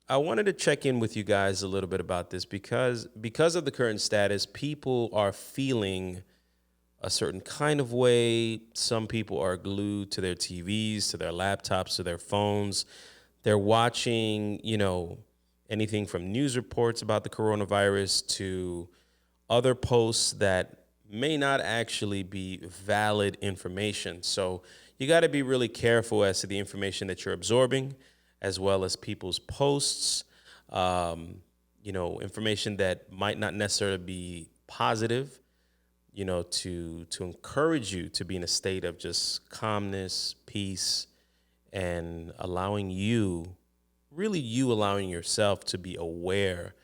I wanted to check in with you guys a little bit about this because of the current status, people are feeling a certain kind of way. Some people are glued to their TVs, to their laptops, to their phones. They're watching, anything from news reports about the coronavirus to other posts that may not actually be valid information. So you got to be really careful as to the information that you're absorbing, as well as people's posts, information that might not necessarily be positive, to encourage you to be in a state of just calmness, peace, and you allowing yourself to be aware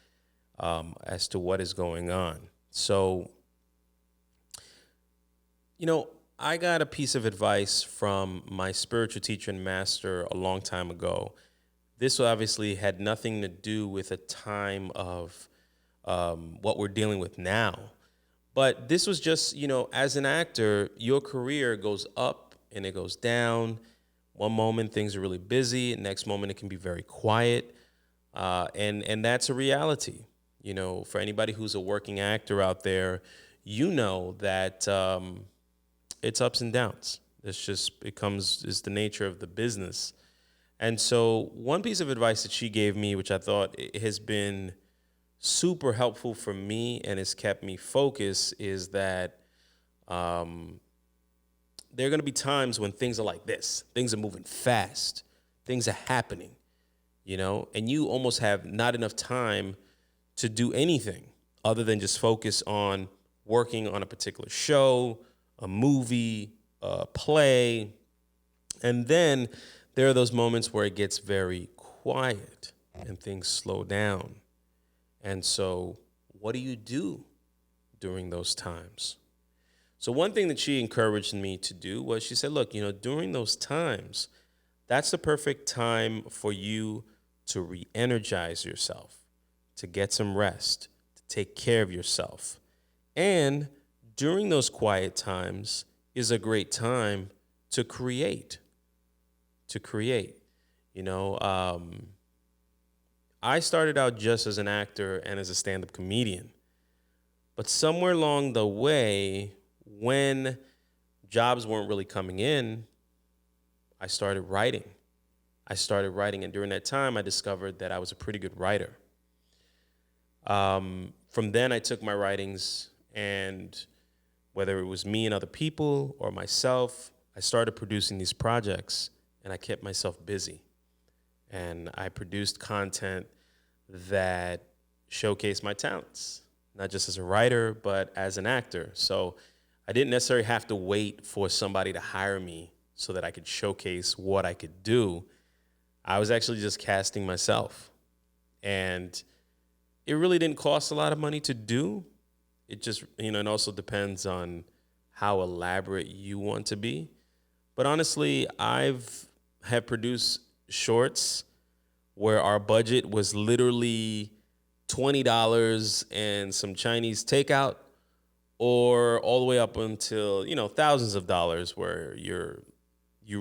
as to what is going on. So, I got a piece of advice from my spiritual teacher and master a long time ago. This obviously had nothing to do with a time of what we're dealing with now. But this was just, as an actor, your career goes up and it goes down. One moment things are really busy, next moment it can be very quiet, and that's a reality. For anybody who's a working actor out there, that it's ups and downs. It's the nature of the business. And so one piece of advice that she gave me, which I thought has been super helpful for me and has kept me focused, is that there are going to be times when things are like this. Things are moving fast. Things are happening, and you almost have not enough time to do anything other than just focus on working on a particular show, a movie, a play. And then there are those moments where it gets very quiet and things slow down. And so what do you do during those times? So one thing that she encouraged me to do was she said, look, during those times, that's the perfect time for you to re-energize yourself, to get some rest, to take care of yourself. And during those quiet times is a great time to create. I started out just as an actor and as a stand-up comedian. But somewhere along the way, when jobs weren't really coming in, I started writing. And during that time, I discovered that I was a pretty good writer. From then, I took my writings, and whether it was me and other people or myself, I started producing these projects, and I kept myself busy. And I produced content that showcased my talents, not just as a writer, but as an actor. So I didn't necessarily have to wait for somebody to hire me so that I could showcase what I could do. I was actually just casting myself. And it really didn't cost a lot of money to do. It just, it also depends on how elaborate you want to be. But honestly, have produced shorts where our budget was literally $20 and some Chinese takeout, or all the way up until, thousands of dollars, where you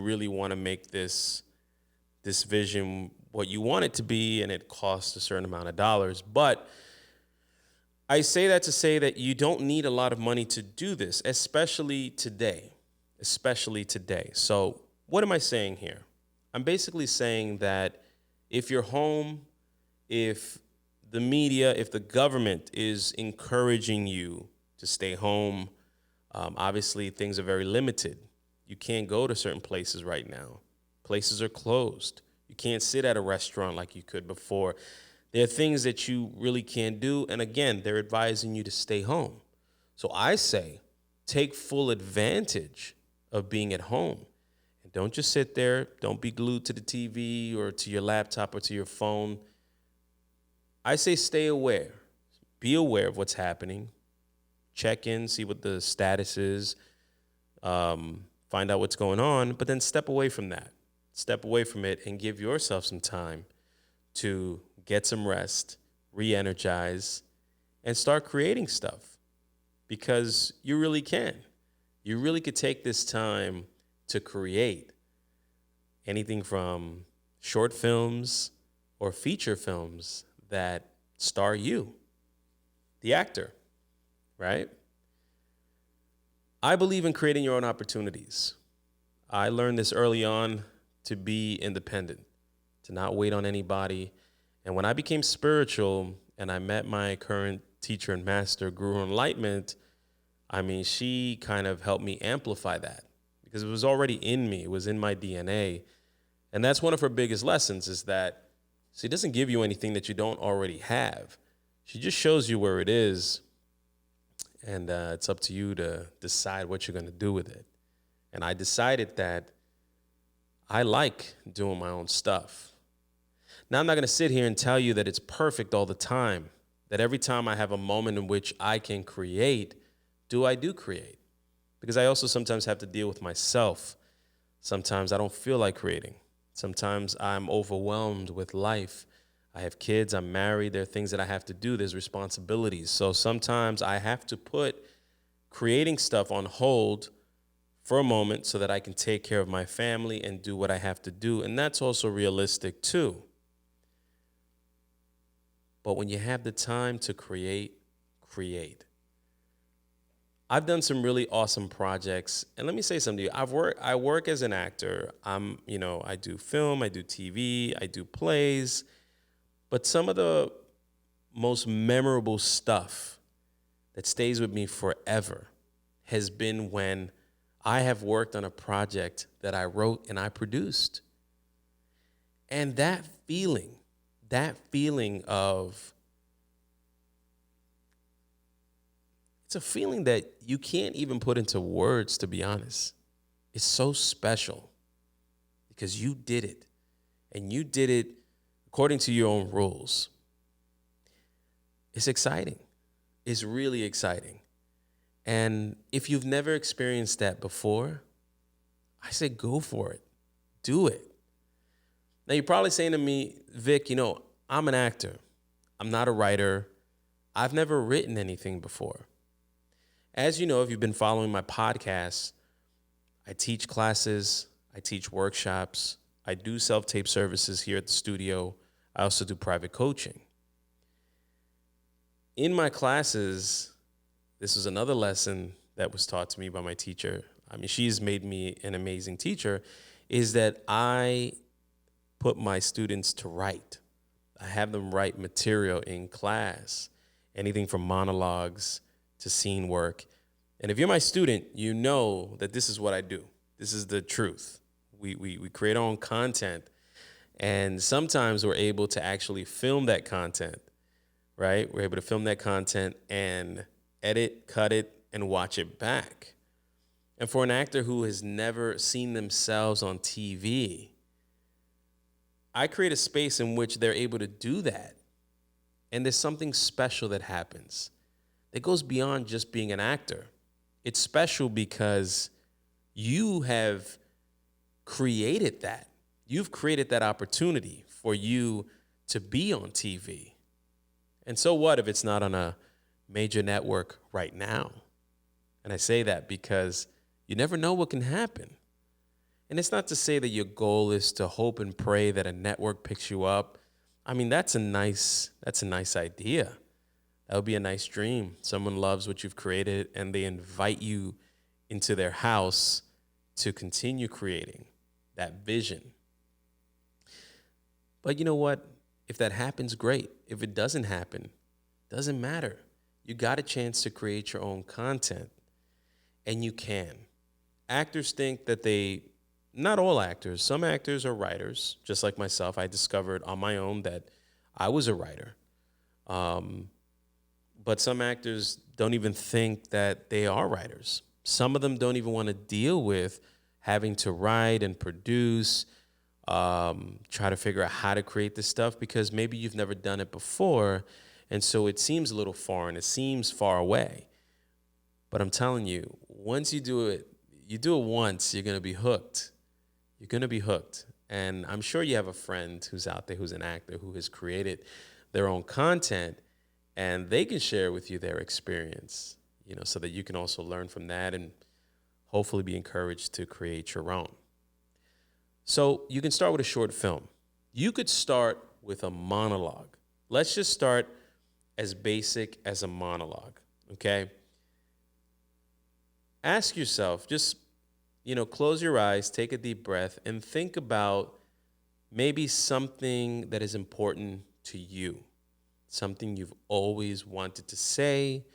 really want to make this vision what you want it to be, and it costs a certain amount of dollars. But I say that to say that you don't need a lot of money to do this, especially today. So what am I saying here? I'm basically saying that if you're home, if the media, if the government is encouraging you to stay home, obviously things are very limited. You can't go to certain places right now. Places are closed. You can't sit at a restaurant like you could before. There are things that you really can't do. And again, they're advising you to stay home. So I say, take full advantage of being at home. And don't just sit there. Don't be glued to the TV or to your laptop or to your phone. I say stay aware. Be aware of what's happening. Check in, see what the status is. Find out what's going on. But then step away from that. Step away from it and give yourself some time to get some rest, re-energize, and start creating stuff, because you really can. You really could take this time to create anything from short films or feature films that star you, the actor, right? I believe in creating your own opportunities. I learned this early on, to be independent, to not wait on anybody. And when I became spiritual and I met my current teacher and master, Guru Enlightenment, I mean, she kind of helped me amplify that because it was already in me. It was in my DNA. And that's one of her biggest lessons, is that she doesn't give you anything that you don't already have. She just shows you where it is. And it's up to you to decide what you're going to do with it. And I decided that I like doing my own stuff. Now, I'm not going to sit here and tell you that it's perfect all the time, that every time I have a moment in which I can create, I do create. Because I also sometimes have to deal with myself. Sometimes I don't feel like creating. Sometimes I'm overwhelmed with life. I have kids, I'm married, there are things that I have to do, there's responsibilities. So sometimes I have to put creating stuff on hold for a moment so that I can take care of my family and do what I have to do. And that's also realistic too. But when you have the time to create, create. I've done some really awesome projects. And let me say something to you. I work as an actor. I do film, I do TV, I do plays. But some of the most memorable stuff that stays with me forever has been when I have worked on a project that I wrote and I produced. And that feeling of, it's a feeling that you can't even put into words, to be honest. It's so special because you did it, and you did it according to your own rules. It's exciting. It's really exciting. And if you've never experienced that before, I say go for it. Do it. Now, you're probably saying to me, Vic, I'm an actor. I'm not a writer. I've never written anything before. As you know, if you've been following my podcast, I teach classes, I teach workshops, I do self-tape services here at the studio. I also do private coaching. In my classes, this was another lesson that was taught to me by my teacher. I mean, she's made me an amazing teacher, is that I put my students to write. I have them write material in class, anything from monologues to scene work. And if you're my student, you know that this is what I do. This is the truth. We create our own content, and sometimes we're able to actually film that content, right? We're able to film that content and edit, cut it, and watch it back. And for an actor who has never seen themselves on TV, I create a space in which they're able to do that. And there's something special that happens that goes beyond just being an actor. It's special because you have created that. You've created that opportunity for you to be on TV. And so what if it's not on a major network right now? And I say that because you never know what can happen. And it's not to say that your goal is to hope and pray that a network picks you up. I mean, that's a nice idea. That would be a nice dream. Someone loves what you've created and they invite you into their house to continue creating that vision. But you know what? If that happens, great. If it doesn't happen, doesn't matter. You got a chance to create your own content, and you can. Actors think that not all actors, some actors are writers, just like myself. I discovered on my own that I was a writer. But some actors don't even think that they are writers. Some of them don't even want to deal with having to write and produce, try to figure out how to create this stuff because maybe you've never done it before. And so it seems a little foreign. It seems far away. But I'm telling you, once you do it once, you're going to be hooked. You're going to be hooked. And I'm sure you have a friend who's out there who's an actor who has created their own content, and they can share with you their experience, so that you can also learn from that and hopefully be encouraged to create your own. So you can start with a short film. You could start with a monologue. Let's just start as basic as a monologue, okay? Ask yourself, just, close your eyes, take a deep breath, and think about maybe something that is important to you, something you've always wanted to say,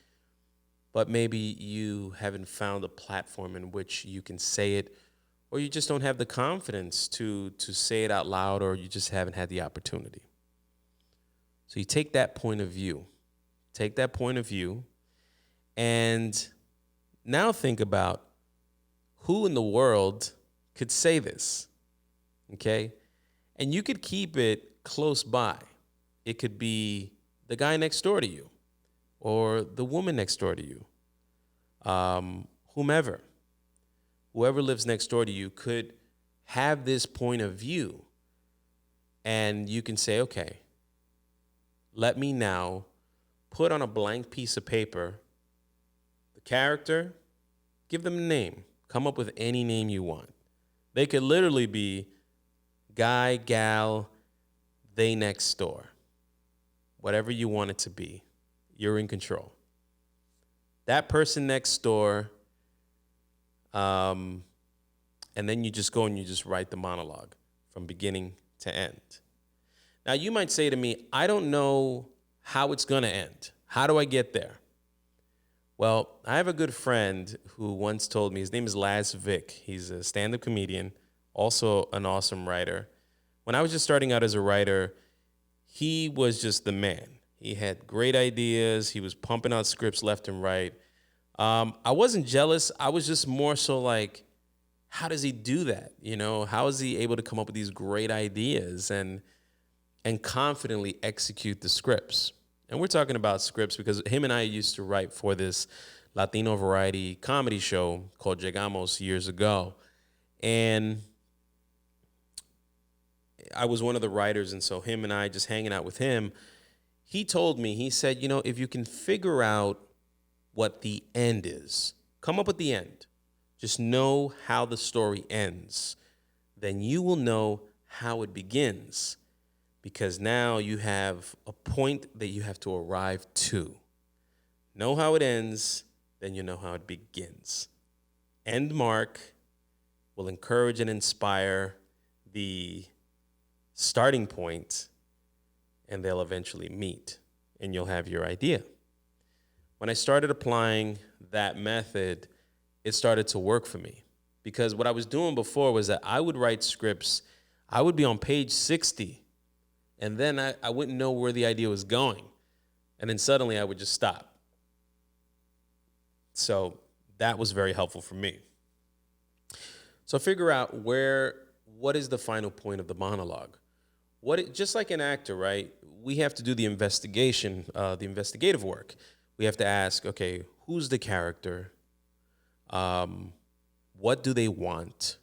but maybe you haven't found a platform in which you can say it, or you just don't have the confidence to say it out loud, or you just haven't had the opportunity. So you take that point of view. And now think about who in the world could say this, okay? And you could keep it close by. It could be the guy next door to you or the woman next door to you, whomever lives next door to you could have this point of view. And you can say, okay, let me now put on a blank piece of paper the character, give them a name. Come up with any name you want. They could literally be guy, gal, they next door. Whatever you want it to be, you're in control. That person next door, and then you just go and you just write the monologue from beginning to end. Now, you might say to me, I don't know how it's going to end. How do I get there? Well, I have a good friend who once told me, his name is Laz Vick. He's a stand-up comedian, also an awesome writer. When I was just starting out as a writer, he was just the man. He had great ideas. He was pumping out scripts left and right. I wasn't jealous. I was just more so like, how does he do that? How is he able to come up with these great ideas and confidently execute the scripts? And we're talking about scripts because him and I used to write for this Latino variety comedy show called Llegamos years ago. And I was one of the writers, and so him and I just hanging out with him, he told me, he said, if you can figure out what the end is, come up with the end, just know how the story ends, then you will know how it begins. Because now you have a point that you have to arrive to. Know how it ends, then you know how it begins. End mark will encourage and inspire the starting point, and they'll eventually meet, and you'll have your idea. When I started applying that method, it started to work for me. Because what I was doing before was that I would write scripts, I would be on page 60, and then I wouldn't know where the idea was going. And then suddenly I would just stop. So that was very helpful for me. So figure out what is the final point of the monologue? Just like an actor, right? We have to do the investigation, the investigative work. We have to ask, okay, who's the character? What do they want?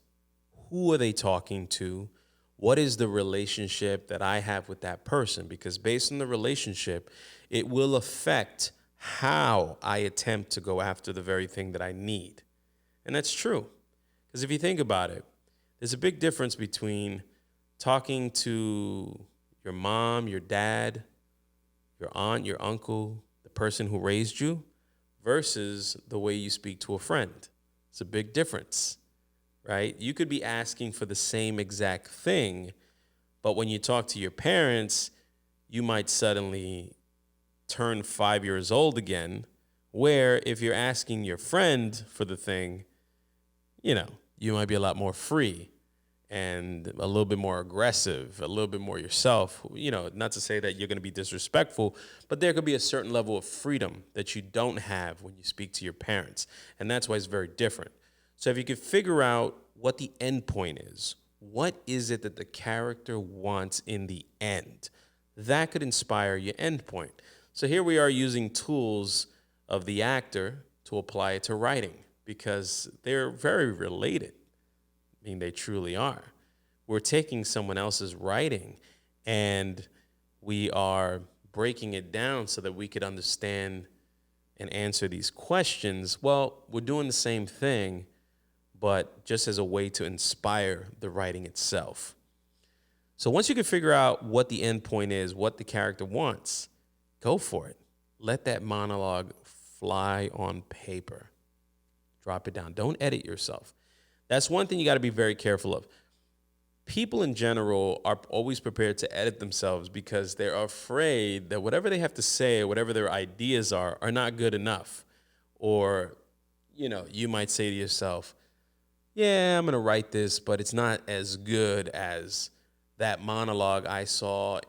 Who are they talking to? What is the relationship that I have with that person? Because based on the relationship, it will affect how I attempt to go after the very thing that I need. And that's true. Because if you think about it, there's a big difference between talking to your mom, your dad, your aunt, your uncle, the person who raised you, versus the way you speak to a friend. It's a big difference. Right? You could be asking for the same exact thing, but when you talk to your parents, you might suddenly turn 5 years old again, where if you're asking your friend for the thing, you might be a lot more free and a little bit more aggressive, a little bit more yourself. Not to say that you're going to be disrespectful, but there could be a certain level of freedom that you don't have when you speak to your parents, and that's why it's very different. So if you could figure out what the end point is, what is it that the character wants in the end, that could inspire your end point. So here we are using tools of the actor to apply it to writing because they're very related. I mean, they truly are. We're taking someone else's writing and we are breaking it down so that we could understand and answer these questions. Well, we're doing the same thing, but just as a way to inspire the writing itself. So once you can figure out what the end point is, what the character wants, go for it. Let that monologue fly on paper. Drop it down. Don't edit yourself. That's one thing you got to be very careful of. People in general are always prepared to edit themselves because they're afraid that whatever they have to say, whatever their ideas are not good enough. Or, you might say to yourself, yeah, I'm going to write this, but it's not as good as that monologue I saw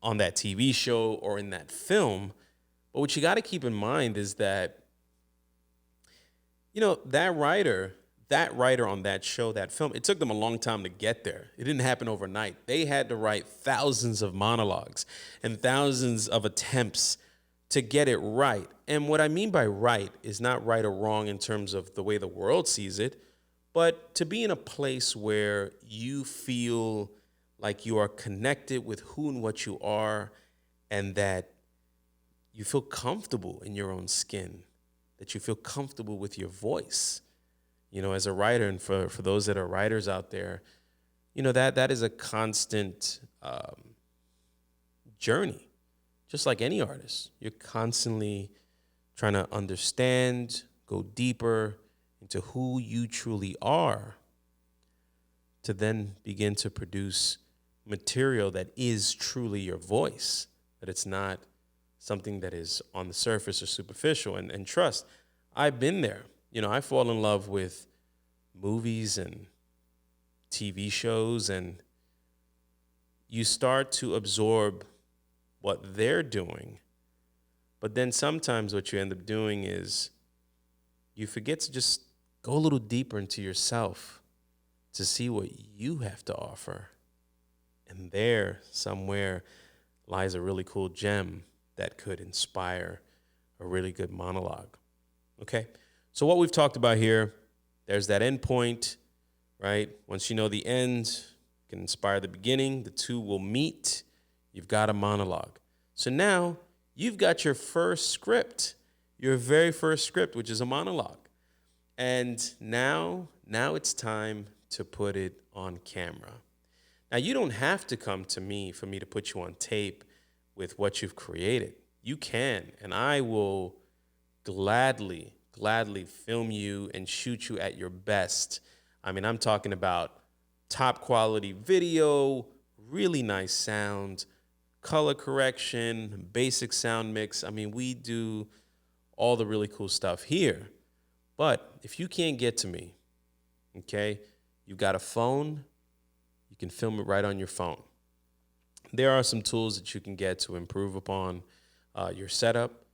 on that TV show or in that film. But what you got to keep in mind is that, that writer on that show, that film, it took them a long time to get there. It didn't happen overnight. They had to write thousands of monologues and thousands of attempts to get it right. And what I mean by right is not right or wrong in terms of the way the world sees it, but to be in a place where you feel like you are connected with who and what you are, and that you feel comfortable in your own skin, that you feel comfortable with your voice. As a writer, and for those that are writers out there, that is a constant journey, just like any artist. You're constantly trying to understand, go deeper into who you truly are, to then begin to produce material that is truly your voice, that it's not something that is on the surface or superficial. And trust, I've been there. I fall in love with movies and TV shows, and you start to absorb what they're doing. But then sometimes what you end up doing is you forget to just go a little deeper into yourself to see what you have to offer. And there, somewhere, lies a really cool gem that could inspire a really good monologue. Okay? So what we've talked about here, there's that end point, right? Once you know the end, can inspire the beginning, the two will meet, you've got a monologue. So now you've got your first script, your very first script, which is a monologue. And now it's time to put it on camera. Now, you don't have to come to me for me to put you on tape with what you've created. You can, and I will gladly film you and shoot you at your best. I mean, I'm talking about top quality video, really nice sound, color correction, basic sound mix. I mean, we do all the really cool stuff here. But if you can't get to me, okay, you've got a phone, you can film it right on your phone. There are some tools that you can get to improve upon your setup.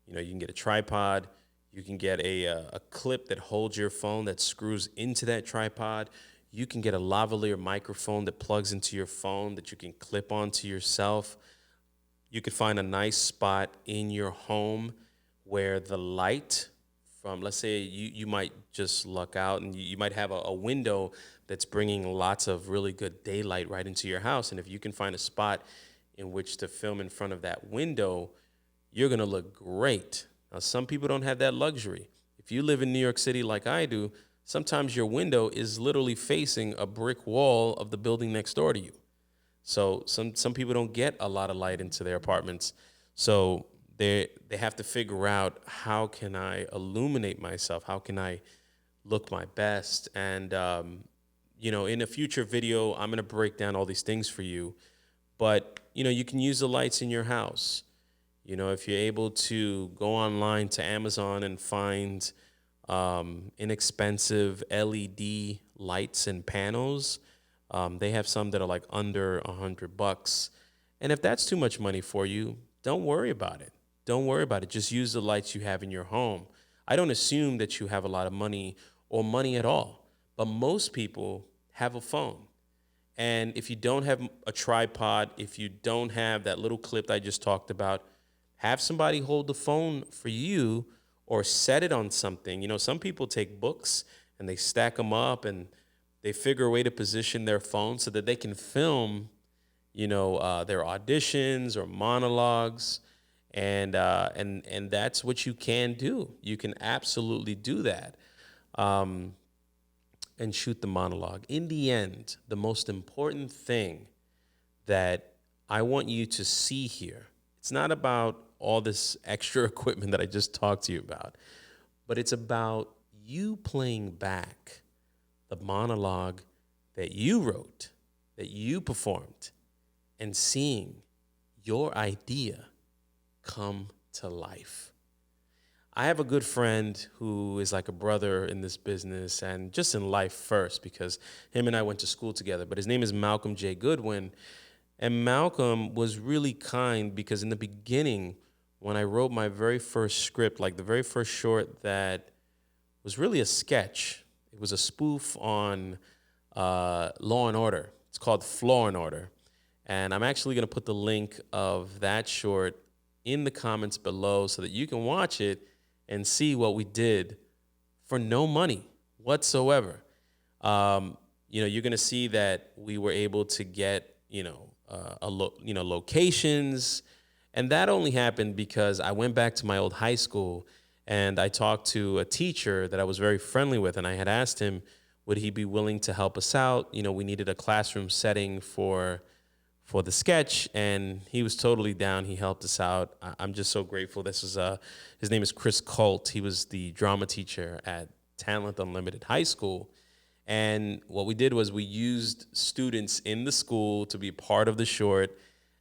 You can get a tripod. You can get a clip that holds your phone that screws into that tripod. You can get a lavalier microphone that plugs into your phone that you can clip onto yourself. You could find a nice spot in your home where the light from, let's say you might just luck out and you might have a window that's bringing lots of really good daylight right into your house. And if you can find a spot in which to film in front of that window, you're going to look great. Now, some people don't have that luxury. If you live in New York City like I do, sometimes your window is literally facing a brick wall of the building next door to you. So some people don't get a lot of light into their apartments. So they have to figure out, how can I illuminate myself? How can I look my best? And, in a future video, I'm going to break down all these things for you. But, you can use the lights in your house. If you're able to go online to Amazon and find inexpensive LED lights and panels, they have some that are like under $100. And if that's too much money for you, don't worry about it. Don't worry about it. Just use the lights you have in your home. I don't assume that you have a lot of money or money at all, but most people have a phone. And if you don't have a tripod, if you don't have that little clip I just talked about, have somebody hold the phone for you or set it on something. Some people take books and they stack them up and they figure a way to position their phone so that they can film, their auditions or monologues. And that's what you can do. You can absolutely do that. And shoot the monologue. In the end, the most important thing that I want you to see here. It's not about all this extra equipment that I just talked to you about, but it's about you playing back the monologue that you wrote, that you performed, and seeing your idea come to life. I have a good friend who is like a brother in this business and just in life first, because him and I went to school together, but his name is Malcolm J. Goodwin. And Malcolm was really kind because in the beginning, when I wrote my very first script, like the very first short that was really a sketch, it was a spoof on Law and Order. It's called FLAW ORDER. And I'm actually going to put the link of that short in the comments below so that you can watch it and see what we did for no money whatsoever. You're going to see that we were able to get, locations. And that only happened because I went back to my old high school and I talked to a teacher that I was very friendly with. And I had asked him, would he be willing to help us out? We needed a classroom setting for the sketch, and he was totally down. He helped us out. I'm just so grateful. This is his name is Chris Colt. He was the drama teacher at Talent Unlimited High School. And what we did was we used students in the school to be part of the short,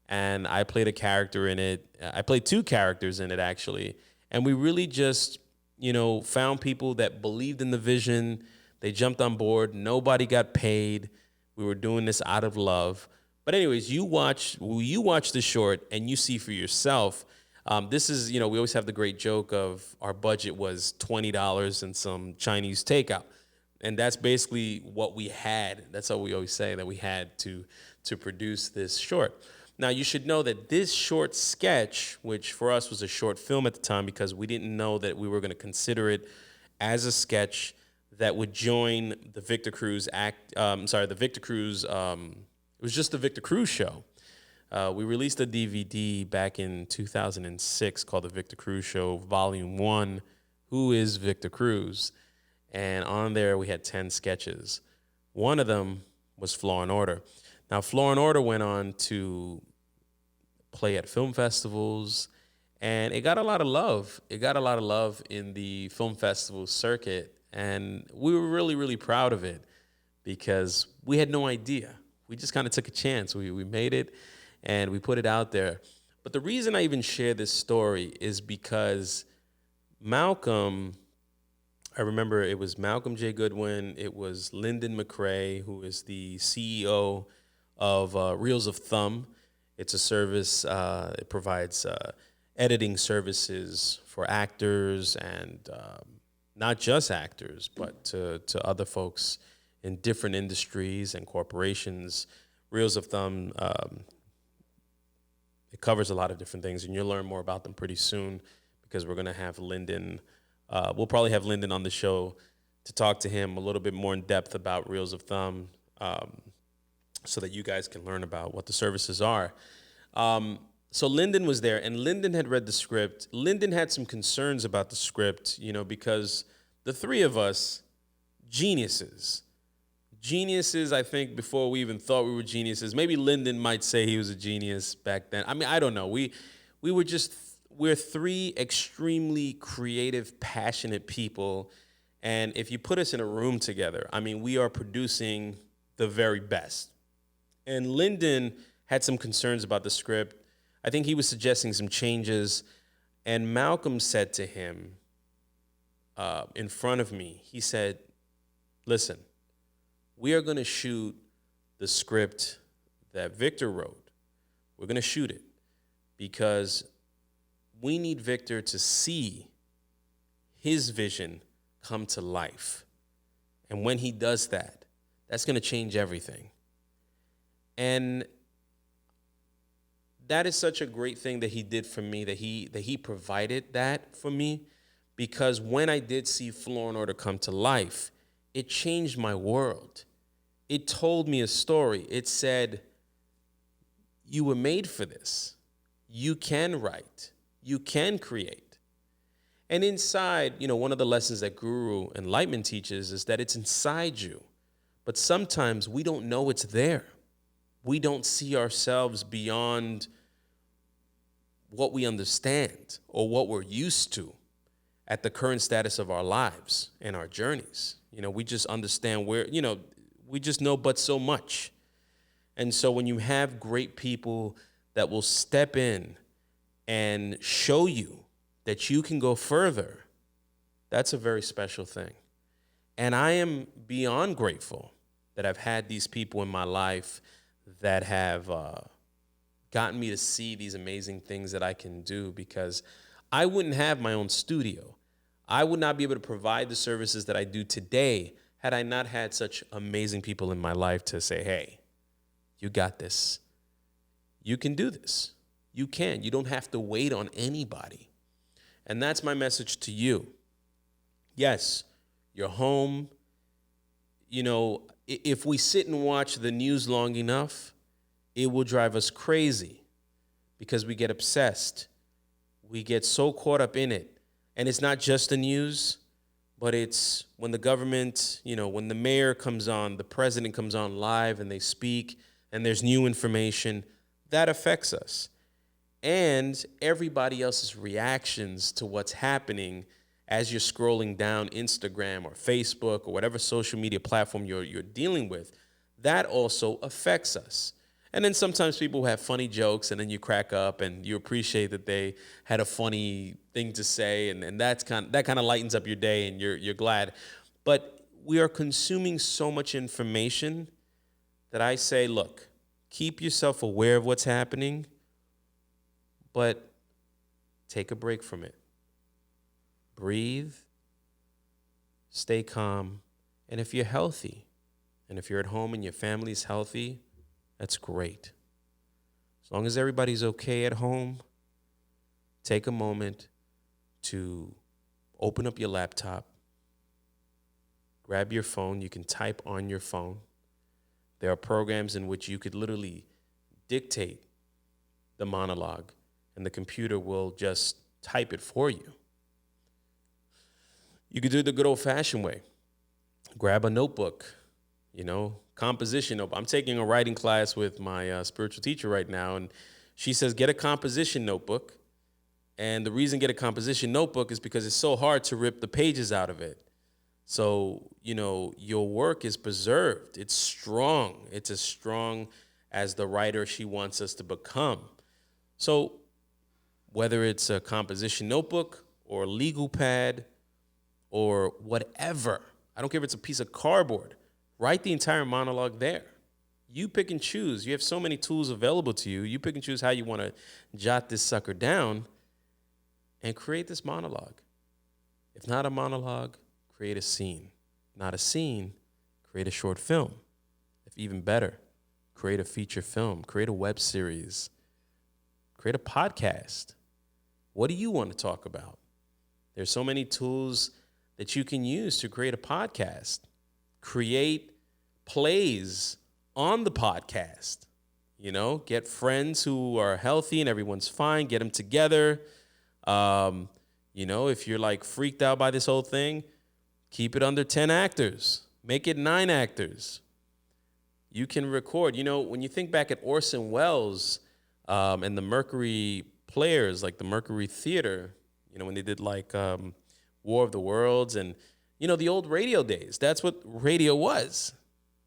and I played a character in it. I played two characters in it, actually. And we really just, found people that believed in the vision. They jumped on board. Nobody got paid. We were doing this out of love. But anyways, you watch the short and you see for yourself. This is, we always have the great joke of our budget was $20 and some Chinese takeout. And that's basically what we had. That's how we always say that we had to produce this short. Now, you should know that this short sketch, which for us was a short film at the time because we didn't know that we were going to consider it as a sketch that would join the Victor Cruz it was just the Victor Cruz show. We released a DVD back in 2006 called The Victor Cruz Show, Volume 1, Who is Victor Cruz? And on there, we had 10 sketches. One of them was FLAW and Order. Now, FLAW and Order went on to play at film festivals, and it got a lot of love. It got a lot of love in the film festival circuit, and we were really, really proud of it because we had no idea. We just kind of took a chance. We made it, and we put it out there. But the reason I even share this story is because Malcolm, I remember it was Malcolm J. Goodwin. It was Lyndon McCrae, who is the CEO of Reels of Thumb. It's a service. It provides editing services for actors and not just actors, but to other folks in different industries and corporations. Reels of Thumb, it covers a lot of different things, and you'll learn more about them pretty soon because we're going to have Lyndon. We'll probably have Lyndon on the show to talk to him a little bit more in depth about Reels of Thumb so that you guys can learn about what the services are. So Lyndon was there, and Lyndon had read the script. Lyndon had some concerns about the script, because the three of us, geniuses, I think, before we even thought we were geniuses. Maybe Lyndon might say he was a genius back then. I mean, I don't know. We're three extremely creative, passionate people. And if you put us in a room together, I mean, we are producing the very best. And Lyndon had some concerns about the script. I think he was suggesting some changes. And Malcolm said to him in front of me, he said, listen, we are going to shoot the script that Victor wrote. We're going to shoot it because we need Victor to see his vision come to life. And when he does that, that's going to change everything. And that is such a great thing that he did for me, that he provided that for me, because when I did see FLAW and Order come to life, it changed my world. It told me a story. It said, you were made for this. You can write. You can create. And inside, one of the lessons that Guru Enlightenment teaches is that it's inside you. But sometimes we don't know it's there we don't see ourselves beyond what we understand or what we're used to at the current status of our lives and our journeys. We just understand where, we just know but so much. And so when you have great people that will step in and show you that you can go further, that's a very special thing. And I am beyond grateful that I've had these people in my life that have gotten me to see these amazing things that I can do, because I wouldn't have my own studio. I would not be able to provide the services that I do today had I not had such amazing people in my life to say, hey, you got this. You can do this. You can. You don't have to wait on anybody. And that's my message to you. Yes, you're home. If we sit and watch the news long enough, it will drive us crazy because we get obsessed. We get so caught up in it. And it's not just the news, but it's when the government, when the mayor comes on, the president comes on live and they speak and there's new information, that affects us. And everybody else's reactions to what's happening as you're scrolling down Instagram or Facebook or whatever social media platform you're dealing with, that also affects us. And then sometimes people have funny jokes and then you crack up and you appreciate that they had a funny thing to say, and that kind of lightens up your day and you're glad. But we are consuming so much information that I say, look, keep yourself aware of what's happening, but take a break from it. Breathe, stay calm, and if you're healthy, and if you're at home and your family's healthy, that's great. As long as everybody's okay at home, take a moment to open up your laptop, grab your phone. You can type on your phone. There are programs in which you could literally dictate the monologue, and the computer will just type it for you. You could do it the good old-fashioned way. Grab a notebook, composition notebook. I'm taking a writing class with my spiritual teacher right now, and she says, get a composition notebook. And the reason get a composition notebook is because it's so hard to rip the pages out of it. So, your work is preserved. It's strong. It's as strong as the writer she wants us to become. So whether it's a composition notebook or a legal pad or whatever, I don't care if it's a piece of cardboard, write the entire monologue there. You pick and choose. You have so many tools available to you. You pick and choose how you want to jot this sucker down and create this monologue. If not a monologue, create a scene. Not a scene, create a short film. If even better, create a feature film, create a web series, create a podcast. What do you want to talk about? There's so many tools that you can use to create a podcast. Create plays on the podcast. Get friends who are healthy and everyone's fine. Get them together. If you're freaked out by this whole thing, keep it under 10 actors. Make it 9 actors. You can record. When you think back at Orson Welles and the Mercury Players, like the Mercury Theater, when they did War of the Worlds and, the old radio days. That's what radio was.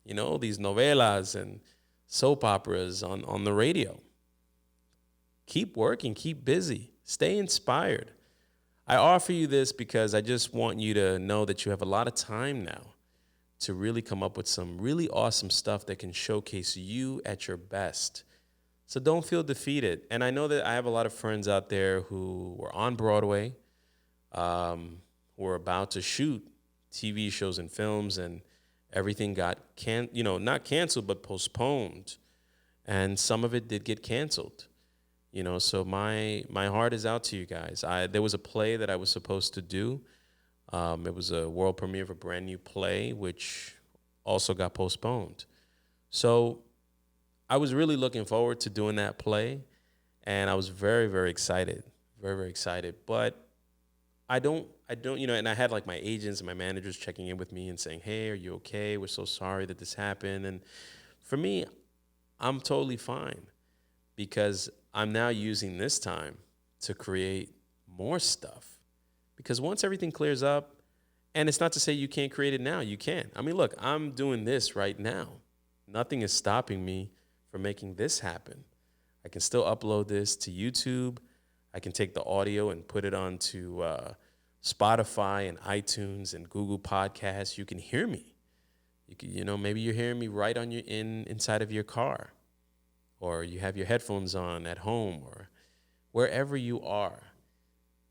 These novelas and soap operas on the radio. Keep working, keep busy, stay inspired. I offer you this because I just want you to know that you have a lot of time now to really come up with some really awesome stuff that can showcase you at your best. So don't feel defeated. And I know that I have a lot of friends out there who were on Broadway, who were about to shoot TV shows and films, and everything got not canceled, but postponed. And some of it did get canceled. So my heart is out to you guys. There was a play that I was supposed to do. It was a world premiere of a brand new play, which also got postponed. So I was really looking forward to doing that play, and I was very, very excited, very, very excited. But I don't, and I had my agents and my managers checking in with me and saying, hey, are you okay? We're so sorry that this happened. And for me, I'm totally fine, because I'm now using this time to create more stuff. Because once everything clears up, and it's not to say you can't create it now, you can. I mean, look, I'm doing this right now. Nothing is stopping me from making this happen. I can still upload this to YouTube. I can take the audio and put it onto Spotify and iTunes and Google Podcasts. You can hear me. Maybe you're hearing me right on inside of your car, or you have your headphones on at home, or wherever you are.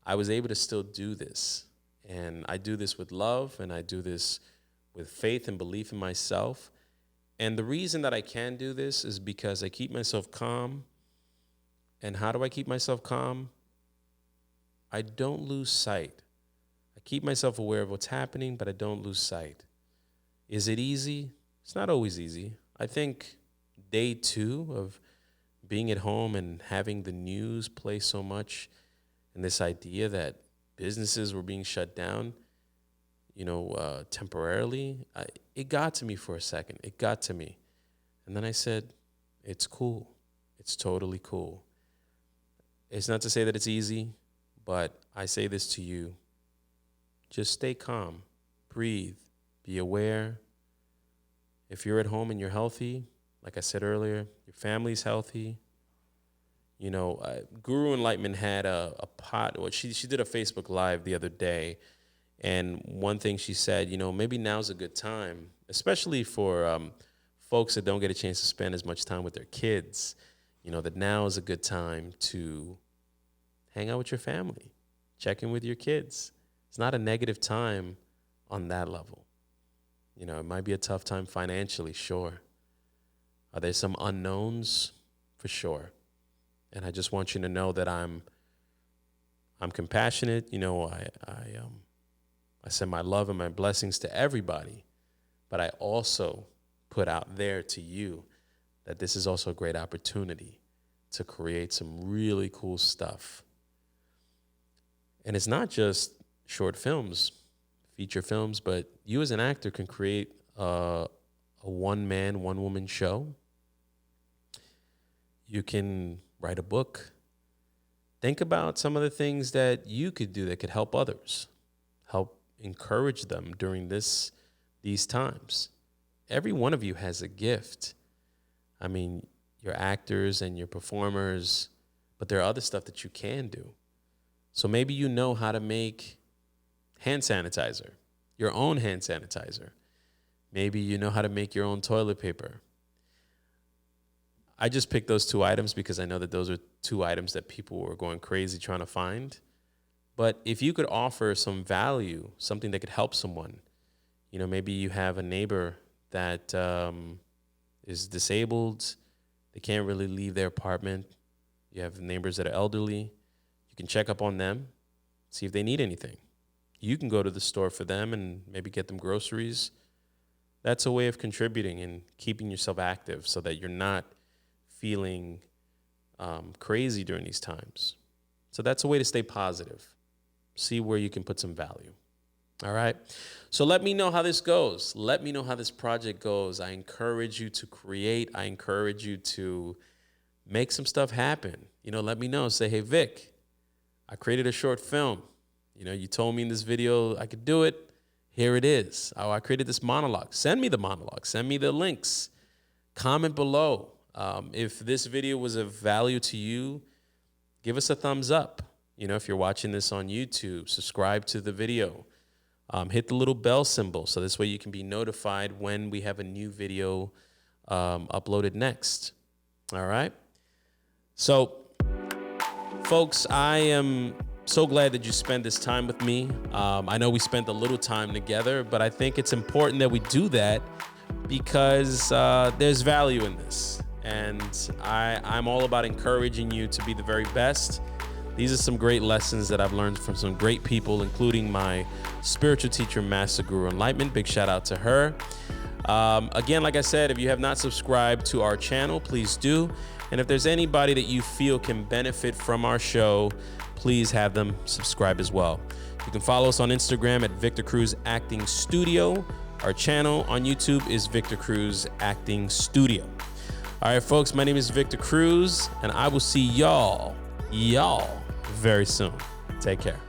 I was able to still do this, and I do this with love, and I do this with faith and belief in myself. And the reason that I can do this is because I keep myself calm. And how do I keep myself calm? I don't lose sight. I keep myself aware of what's happening, but I don't lose sight. Is it easy? It's not always easy. I think day 2 of being at home and having the news play so much, and this idea that businesses were being shut down, temporarily, it got to me for a second. It got to me. And then I said, it's cool. It's totally cool. It's not to say that it's easy, but I say this to you. Just stay calm, breathe, be aware. If you're at home and you're healthy, like I said earlier, your family's healthy. Guru Enlightenment had a pot. Well, she did a Facebook Live the other day, and one thing she said, maybe now's a good time, especially for folks that don't get a chance to spend as much time with their kids. That now is a good time to hang out with your family, check in with your kids. It's not a negative time on that level. It might be a tough time financially, sure. Are there some unknowns? For sure. And I just want you to know that I'm compassionate. I send my love and my blessings to everybody, but I also put out there to you that this is also a great opportunity to create some really cool stuff. And it's not just short films, feature films, but you as an actor can create a one-man, one-woman show. You can write a book. Think about some of the things that you could do that could help others, help encourage them during these times. Every one of you has a gift. I mean, you're actors and you're performers, but there are other stuff that you can do. So maybe you know how to make hand sanitizer, your own hand sanitizer. Maybe you know how to make your own toilet paper. I just picked those 2 items because I know that those are 2 items that people were going crazy trying to find. But if you could offer some value, something that could help someone, maybe you have a neighbor that is disabled. They can't really leave their apartment. You have neighbors that are elderly. You can check up on them, see if they need anything. You can go to the store for them and maybe get them groceries. That's a way of contributing and keeping yourself active so that you're not feeling crazy during these times. So that's a way to stay positive. See where you can put some value. All right. So let me know how this goes. Let me know how this project goes. I encourage you to create. I encourage you to make some stuff happen. Let me know. Say, hey, Vic, I created a short film. You told me in this video I could do it. Here it is. Oh, I created this monologue. Send me the monologue. Send me the links. Comment below. If this video was of value to you, give us a thumbs up. If you're watching this on YouTube, subscribe to the video. Hit the little bell symbol so this way you can be notified when we have a new video uploaded next. All right? So, folks, I am so glad that you spent this time with me. I know we spent a little time together, but I think it's important that we do that because there's value in this. And I'm all about encouraging you to be the very best. These are some great lessons that I've learned from some great people, including my spiritual teacher, Master Guru Enlightenment. Big shout out to her. Again, like I said, if you have not subscribed to our channel, please do. And if there's anybody that you feel can benefit from our show, please have them subscribe as well. You can follow us on Instagram at Victor Cruz Acting Studio. Our channel on YouTube is Victor Cruz Acting Studio. All right, folks, my name is Victor Cruz, and I will see y'all very soon. Take care.